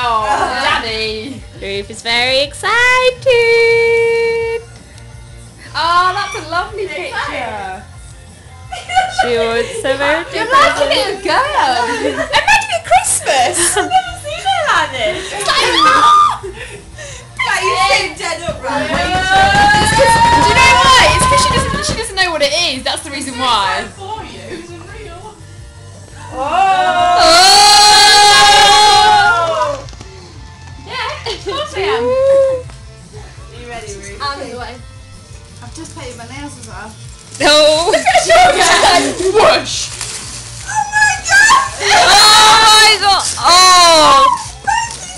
Oh, Danny. Ruth is very excited. Oh, that's a lovely picture. She wants a birthday You're like a present. little girl. It meant to be Christmas. I've never seen it like this. It's like, you sit dead upright. Do you know why? It's because she doesn't know what it is. That's the reason why. For you, it's real. Oh! Yeah, of course I am. Are you ready, Ruth? Out of the way. I've just painted my nails as well. No! Whoosh! Oh my god! Oh my god! Oh! Thank you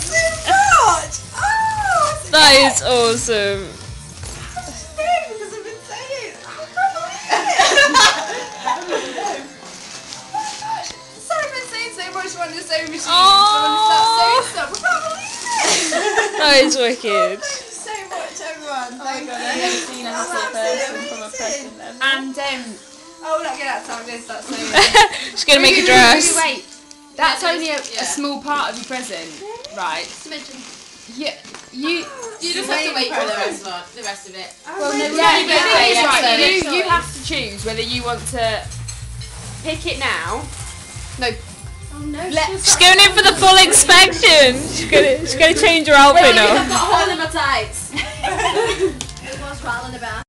so much! Oh! That is awesome. It's big because I've been saying I can't believe it! Sorry, I've been saying so much on the sewing machine. Oh. So I can't believe it. That is wicked. Thank you so much, everyone. Thank you. I've never seen a happy person from a present level. And oh, look, get outside this. That's so She's gonna make a dress. Wait, that's only a small part of your present, right? Yeah, you just have to wait for the rest of it. Well, no, yeah, the thing is, right, so you have to choose whether you want to pick it now. No. Oh no, She's going in for the full inspection. She's gonna change her outfit I've now. got a hole in my tights. It was rolling about.